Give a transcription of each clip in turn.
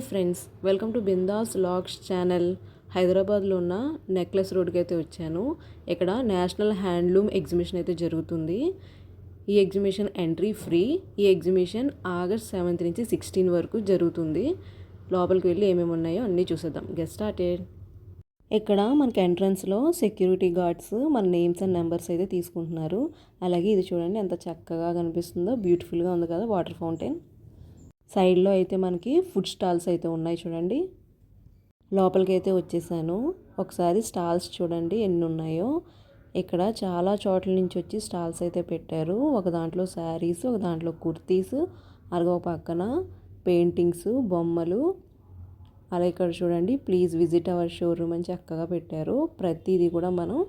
Friends, welcome to Bindaas logs channel. హైదరాబాద్లో ఉన్న necklace రోడ్కి అయితే వచ్చాను. ఇక్కడ నేషనల్ హ్యాండ్లూమ్ ఎగ్జిబిషన్ అయితే జరుగుతుంది. ఈ ఎగ్జిబిషన్ ఎంట్రీ ఫ్రీ. ఈ ఎగ్జిబిషన్ ఆగస్ట్ 7 నుంచి 16 వరకు జరుగుతుంది. లోపలికి వెళ్ళి ఏమేమి ఉన్నాయో అన్నీ చూసేద్దాం. Get started. ఇక్కడ మనకి ఎంట్రన్స్లో సెక్యూరిటీ గార్డ్స్ మన నేమ్స్ అండ్ నెంబర్స్ అయితే తీసుకుంటున్నారు. అలాగే ఇది చూడండి ఎంత చక్కగా కనిపిస్తుందో, బ్యూటిఫుల్గా ఉంది కదా వాటర్ ఫౌంటైన్. సైడ్లో అయితే మనకి ఫుడ్ స్టాల్స్ అయితే ఉన్నాయి చూడండి. లోపలికి అయితే వచ్చేసాను. ఒకసారి స్టాల్స్ చూడండి ఎన్ని ఉన్నాయో. ఇక్కడ చాలా చోట్ల నుంచి వచ్చి స్టాల్స్ అయితే పెట్టారు. ఒక దాంట్లో శారీస్, ఒక దాంట్లో కుర్తీస్, అలాగే ఒక పక్కన పెయింటింగ్స్, బొమ్మలు. అలా ఇక్కడ చూడండి, ప్లీజ్ విజిట్ అవర్ షోరూమ్ అని చక్కగా పెట్టారు. ప్రతిదీ కూడా మనం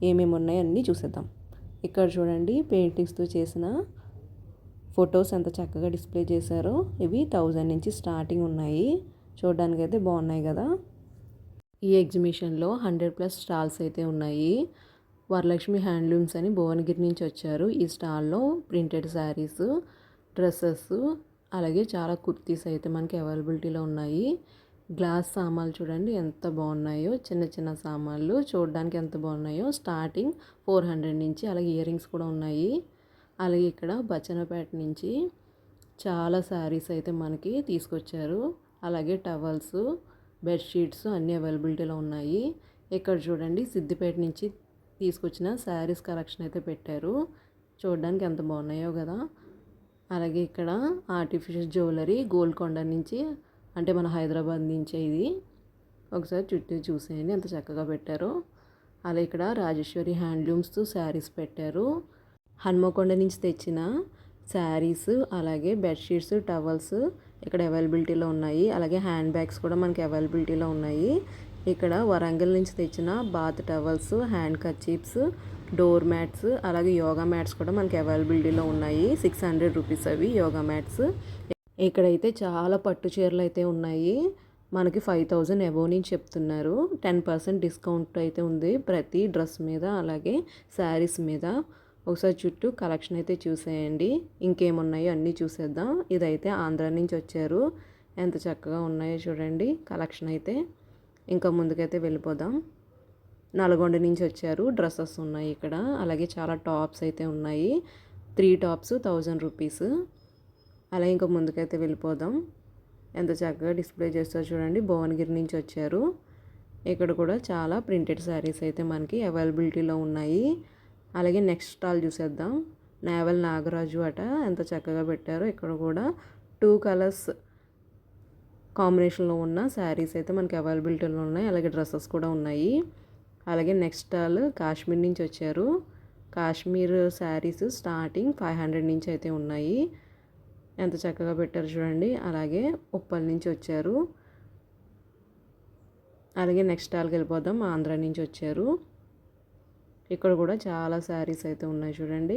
ఏమేమి ఉన్నాయో అన్నీ చూసేద్దాం. ఇక్కడ చూడండి, పెయింటింగ్స్తో చేసిన ఫొటోస్ ఎంత చక్కగా డిస్ప్లే చేశారో. ఇవి 1000 నుంచి స్టార్టింగ్ ఉన్నాయి. చూడడానికి అయితే బాగున్నాయి కదా. ఈ ఎగ్జిబిషన్లో 100+ స్టాల్స్ అయితే ఉన్నాయి. వరలక్ష్మి హ్యాండ్లూమ్స్ అని భువనగిరి నుంచి వచ్చారు. ఈ స్టాల్లో ప్రింటెడ్ శారీస్, డ్రెస్సెస్, అలాగే చాలా కుర్తీస్ అయితే మనకి అవైలబిలిటీలో ఉన్నాయి. గ్లాస్ సామాన్లు చూడండి ఎంత బాగున్నాయో. చిన్న చిన్న సామాన్లు చూడడానికి ఎంత బాగున్నాయో. స్టార్టింగ్ 400 నుంచి. అలాగే ఇయర్ రింగ్స్ కూడా ఉన్నాయి. అలాగే ఇక్కడ బచ్చన్నపేట నుంచి చాలా శారీస్ అయితే మనకి తీసుకొచ్చారు. అలాగే టవల్స్, బెడ్షీట్స్ అన్నీ అవైలబిలిటీలో ఉన్నాయి. ఇక్కడ చూడండి, సిద్దిపేట నుంచి తీసుకొచ్చిన శారీస్ కలెక్షన్ అయితే పెట్టారు. చూడడానికి ఎంత బాగున్నాయో కదా. అలాగే ఇక్కడ ఆర్టిఫిషియల్ జ్యువెలరీ గోల్కొండ నుంచి, అంటే మన హైదరాబాద్ నుంచే ఇది. ఒకసారి చుట్టూ చూసేయండి ఎంత చక్కగా పెట్టారో. అలాగే ఇక్కడ రాజేశ్వరి హ్యాండ్లూమ్స్ శారీస్ పెట్టారు. హన్మకొండ నుంచి తెచ్చిన శారీస్, అలాగే బెడ్షీట్స్, టవల్స్ ఇక్కడ అవైలబిలిటీలో ఉన్నాయి. అలాగే హ్యాండ్ బ్యాగ్స్ కూడా మనకి అవైలబిలిటీలో ఉన్నాయి. ఇక్కడ వరంగల్ నుంచి తెచ్చిన bath towels, handkerchiefs, door mats, అలాగే యోగా మ్యాట్స్ కూడా మనకి అవైలబిలిటీలో ఉన్నాయి. 600 రూపీస్ అవి యోగా మ్యాట్స్. ఇక్కడైతే చాలా పట్టు చీరలు అయితే ఉన్నాయి. మనకి 5000 అబోవ్ నుంచి చెప్తున్నారు. 10% డిస్కౌంట్ అయితే ఉంది ప్రతి డ్రెస్ మీద, అలాగే శారీస్ మీద. ఒకసారి చుట్టూ కలెక్షన్ అయితే చూసేయండి. ఇంకేమున్నాయో అన్నీ చూసేద్దాం. ఇదైతే ఆంధ్ర నుంచి వచ్చారు. ఎంత చక్కగా ఉన్నాయో చూడండి కలెక్షన్ అయితే. ఇంకా ముందుకైతే వెళ్ళిపోదాం. నల్గొండ నుంచి వచ్చారు. డ్రెస్సెస్ ఉన్నాయి ఇక్కడ. అలాగే చాలా టాప్స్ అయితే ఉన్నాయి. 3 టాప్స్ 1000 రూపీస్. అలాగే ఇంకా ముందుకైతే వెళ్ళిపోదాం. ఎంత చక్కగా డిస్ప్లే చేస్తారు చూడండి. భువనగిరి నుంచి వచ్చారు. ఇక్కడ కూడా చాలా ప్రింటెడ్ శారీస్ అయితే మనకి అవైలబిలిటీలో ఉన్నాయి. అలాగే నెక్స్ట్ స్టాల్ చూసేద్దాం. నేవల్ నాగరాజు అట ఎంత చక్కగా పెట్టారో. ఇక్కడ కూడా 2 కలర్స్ కాంబినేషన్లో ఉన్న శారీస్ అయితే మనకి అవైలబిలిటీలో ఉన్నాయి. అలాగే డ్రెస్సెస్ కూడా ఉన్నాయి. అలాగే నెక్స్ట్ స్టాల్ కాశ్మీర్ నుంచి వచ్చారు. కాశ్మీర్ శారీస్ స్టార్టింగ్ 500 నుంచి అయితే ఉన్నాయి. ఎంత చక్కగా పెట్టారు చూడండి. అలాగే ఉప్పల్ నుంచి వచ్చారు. అలాగే నెక్స్ట్ స్టాల్కి వెళ్ళిపోదాం. ఆంధ్ర నుంచి వచ్చారు. ఇక్కడ కూడా చాలా శారీస్ అయితే ఉన్నాయి చూడండి.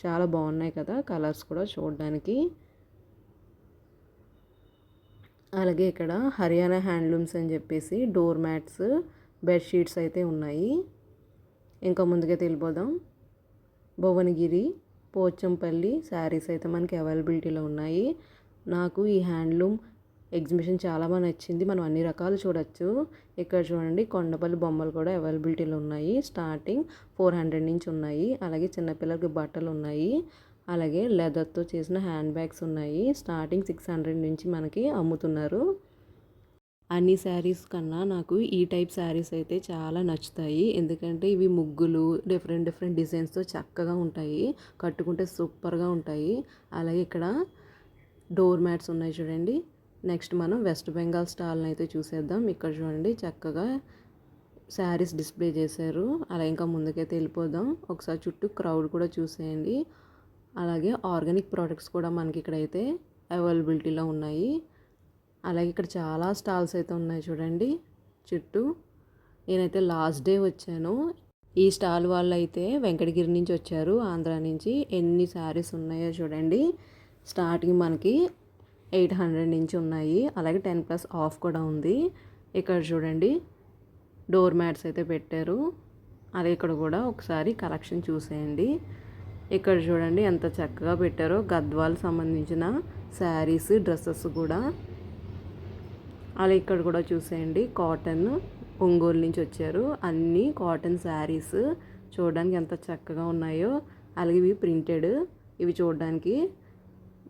చాలా బాగున్నాయి కదా కలర్స్ కూడా చూడడానికి. అలాగే ఇక్కడ హర్యానా హ్యాండ్లూమ్స్ అని చెప్పేసి డోర్ మ్యాట్స్, బెడ్షీట్స్ అయితే ఉన్నాయి. ఇంకా ముందుకైతే వెళ్ళిపోదాం. భువనగిరి, పోచంపల్లి శారీస్ అయితే మనకి అవైలబిలిటీలో ఉన్నాయి. నాకు ఈ హ్యాండ్లూమ్ ఎగ్జిబిషన్ చాలా బాగా నచ్చింది. మనం అన్ని రకాలు చూడొచ్చు. ఇక్కడ చూడండి, కొండపల్లి బొమ్మలు కూడా అవైలబిలిటీలో ఉన్నాయి. స్టార్టింగ్ 400 నుంచి ఉన్నాయి. అలాగే చిన్నపిల్లలకి బట్టలు ఉన్నాయి. అలాగే లెదర్తో చేసిన హ్యాండ్ బ్యాగ్స్ ఉన్నాయి. స్టార్టింగ్ 600 నుంచి మనకి అమ్ముతున్నారు. అన్ని శారీస్ కన్నా నాకు ఈ టైప్ శారీస్ అయితే చాలా నచ్చుతాయి. ఎందుకంటే ఇవి ముగ్గులు, డిఫరెంట్ డిజైన్స్తో చక్కగా ఉంటాయి. కట్టుకుంటే సూపర్గా ఉంటాయి. అలాగే ఇక్కడ డోర్ మ్యాట్స్ ఉన్నాయి చూడండి. నెక్స్ట్ మనం వెస్ట్ బెంగాల్ స్టాల్ని అయితే చూసేద్దాం. ఇక్కడ చూడండి చక్కగా శారీస్ డిస్ప్లే చేశారు. అలా ఇంకా ముందుకైతే వెళ్ళిపోదాం. ఒకసారి చుట్టూ క్రౌడ్ కూడా చూసేయండి. అలాగే ఆర్గానిక్ ప్రోడక్ట్స్ కూడా మనకి ఇక్కడైతే అవైలబిలిటీలో ఉన్నాయి. అలాగే ఇక్కడ చాలా స్టాల్స్ అయితే ఉన్నాయి చూడండి చుట్టూ. నేనైతే లాస్ట్ డే వచ్చాను. ఈ స్టాల్ వాళ్ళు అయితే వెంకటగిరి నుంచి వచ్చారు, ఆంధ్ర నుంచి. ఎన్ని శారీస్ ఉన్నాయో చూడండి. స్టార్టింగ్ మనకి 800 నుంచి ఉన్నాయి. అలాగే 10+ ఆఫ్ కూడా ఉంది. ఇక్కడ చూడండి డోర్ మ్యాట్స్ అయితే పెట్టారు. అలాగే ఇక్కడ కూడా ఒకసారి కలెక్షన్ చూసేయండి. ఇక్కడ చూడండి ఎంత చక్కగా పెట్టారో. గద్వాల్ సంబంధించిన శారీస్, డ్రెస్సెస్ కూడా అలా ఇక్కడ కూడా చూసేయండి, కాటన్ ఒంగోలు నుంచి వచ్చారు. అన్నీ కాటన్ శారీస్ చూడడానికి ఎంత చక్కగా ఉన్నాయో. అలాగే ఇవి ప్రింటెడ్, ఇవి చూడడానికి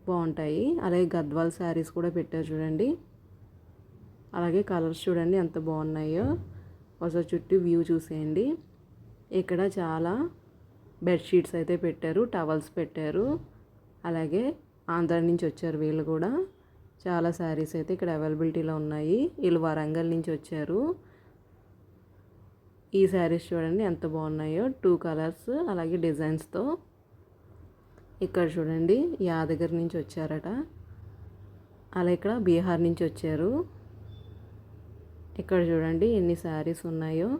బాగుంటాయి. అలాగే గద్వాల్ శారీస్ కూడా పెట్టారు చూడండి. అలాగే కలర్స్ చూడండి ఎంత బాగున్నాయో. ఒకసారి చుట్టూ వ్యూ చూసేయండి. ఇక్కడ చాలా బెడ్షీట్స్ అయితే పెట్టారు, టవల్స్ పెట్టారు. అలాగే ఆంధ్ర నుంచి వచ్చారు వీళ్ళు కూడా. చాలా శారీస్ అయితే ఇక్కడ అవైలబిలిటీలో ఉన్నాయి. వీళ్ళు వరంగల్ నుంచి వచ్చారు. ఈ శారీస్ చూడండి ఎంత బాగున్నాయో, 2 కలర్స్ అలాగే డిజైన్స్తో. ఇక్కడ చూడండి యాదగిరి నుంచి వచ్చారట. అలా ఇక్కడ బీహార్ నుంచి వచ్చారు. ఇక్కడ చూడండి ఎన్ని శారీస్ ఉన్నాయో.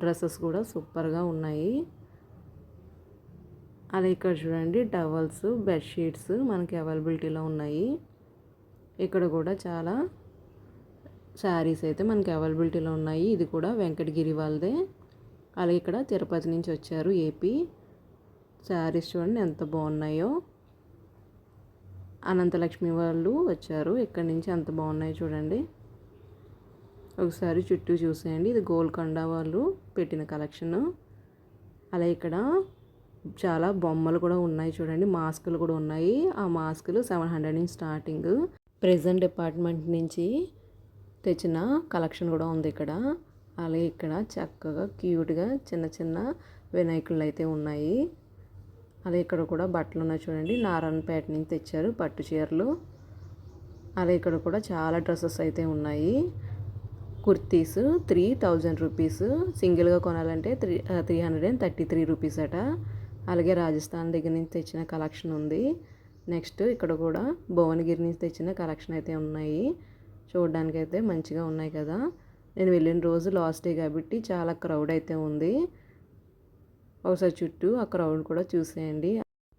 డ్రెస్సెస్ కూడా సూపర్గా ఉన్నాయి. అలా ఇక్కడ చూడండి టవల్స్, బెడ్షీట్స్ మనకి అవైలబిలిటీలో ఉన్నాయి. ఇక్కడ కూడా చాలా శారీస్ అయితే మనకి అవైలబిలిటీలో ఉన్నాయి. ఇది కూడా వెంకటగిరి వాళ్ళదే. అలాగే ఇక్కడ తిరుపతి నుంచి వచ్చారు, ఏపీ. శారీస్ చూడండి ఎంత బాగున్నాయో. అనంతలక్ష్మి వాళ్ళు వచ్చారు ఇక్కడి నుంచి, ఎంత బాగున్నాయో చూడండి. ఒకసారి చుట్టూ చూసేయండి. ఇది గోల్కొండ వాళ్ళు పెట్టిన కలెక్షన్. అలా ఇక్కడ చాలా బొమ్మలు కూడా ఉన్నాయి చూడండి, మాస్కులు కూడా ఉన్నాయి. ఆ మాస్కులు 700 నుంచి స్టార్టింగ్. ప్రెజెంట్ డిపార్ట్మెంట్ నుంచి తెచ్చిన కలెక్షన్ కూడా ఉంది ఇక్కడ. అలాగే ఇక్కడ చక్కగా క్యూట్గా చిన్న చిన్న వినాయకులు అయితే ఉన్నాయి. అలాగే ఇక్కడ కూడా బట్టలు ఉన్నాయి చూడండి, నారాయణపేట నుంచి తెచ్చారు పట్టు చీరలు. అలాగే ఇక్కడ కూడా చాలా డ్రెస్సెస్ అయితే ఉన్నాయి. కుర్తీస్ 3000 రూపీస్, సింగిల్గా కొనాలంటే 333 రూపీస్ అట. అలాగే రాజస్థాన్ దగ్గర నుంచి తెచ్చిన కలెక్షన్ ఉంది. నెక్స్ట్ ఇక్కడ కూడా భువనగిరి నుంచి తెచ్చిన కలెక్షన్ అయితే ఉన్నాయి. చూడడానికి అయితే మంచిగా ఉన్నాయి కదా. నేను వెళ్ళిన రోజు లాస్ట్ డే కాబట్టి చాలా క్రౌడ్ అయితే ఉంది. ఒకసారి చుట్టూ ఆ క్రౌడ్ కూడా చూసేయండి.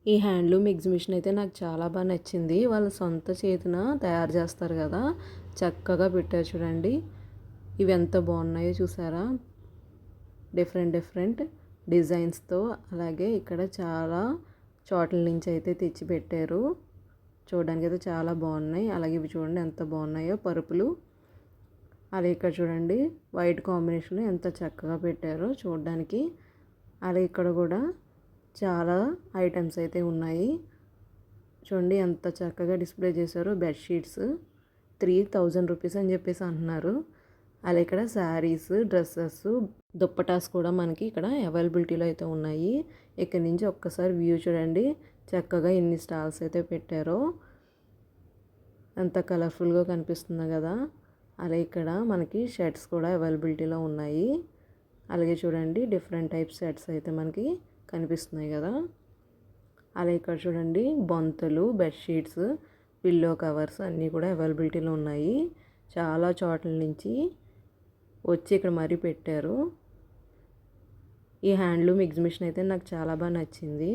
ఈ హ్యాండ్లూమ్ ఎగ్జిబిషన్ అయితే నాకు చాలా బాగా నచ్చింది. వాళ్ళ సొంత చేతిన తయారు చేస్తారు కదా, చక్కగా పెట్టారు చూడండి. ఇవి ఎంత బాగున్నాయో చూసారా, డిఫరెంట్ డిజైన్స్తో. అలాగే ఇక్కడ చాలా చోట్ల నుంచి అయితే తెచ్చి పెట్టారు. చూడడానికి అయితే చాలా బాగున్నాయి. అలాగే ఇవి చూడండి ఎంత బాగున్నాయో పరుపులు. అలాగే ఇక్కడ చూడండి వైట్ కాంబినేషన్ ఎంత చక్కగా పెట్టారో చూడడానికి. అలాగే ఇక్కడ కూడా చాలా ఐటమ్స్ అయితే ఉన్నాయి చూడండి, ఎంత చక్కగా డిస్ప్లే చేశారో. బెడ్షీట్స్ 3000 రూపీస్ అని చెప్పేసి అంటున్నారు. అలా ఇక్కడ శారీస్, డ్రెస్సెస్, దుప్పటాస్ కూడా మనకి ఇక్కడ అవైలబిలిటీలో అయితే ఉన్నాయి. ఇక్కడ నుంచి ఒక్కసారి వ్యూ చూడండి, చక్కగా ఎన్ని స్టాల్స్ అయితే పెట్టారో, ఎంత కలర్ఫుల్గా కనిపిస్తుంది కదా. అలాగే ఇక్కడ మనకి షర్ట్స్ కూడా అవైలబిలిటీలో ఉన్నాయి. అలాగే చూడండి డిఫరెంట్ టైప్స్ షర్ట్స్ అయితే మనకి కనిపిస్తున్నాయి కదా. అలాగే ఇక్కడ చూడండి బొంతలు, బెడ్షీట్స్, పిల్లో కవర్స్ అన్నీ కూడా అవైలబిలిటీలో ఉన్నాయి. చాలా చోట్ల నుంచి వచ్చి ఇక్కడ మరీ పెట్టారు. ఈ హ్యాండ్లూమ్ ఎగ్జిబిషన్ అయితే నాకు చాలా బాగా నచ్చింది.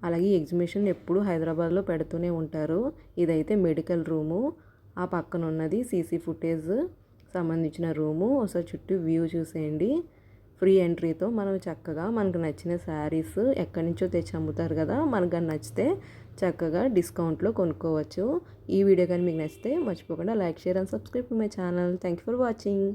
అలాగే ఈ ఎగ్జిబిషన్ ఎప్పుడు హైదరాబాద్లో పెడుతూనే ఉంటారు. ఇదైతే మెడికల్ రూము, ఆ పక్కన ఉన్నది సీసీ ఫుటేజ్ సంబంధించిన రూము. ఒకసారి చుట్టూ వ్యూ చూసేయండి. ఫ్రీ ఎంట్రీతో మనం చక్కగా మనకు నచ్చిన శారీస్ ఎక్కడి నుంచో తెచ్చి అమ్ముతారు కదా, మనకు నచ్చితే చక్కగా డిస్కౌంట్లో కొనుక్కోవచ్చు. ఈ వీడియో కానీ మీకు నచ్చితే మర్చిపోకుండా like, share and subscribe to my channel. Thank you for watching.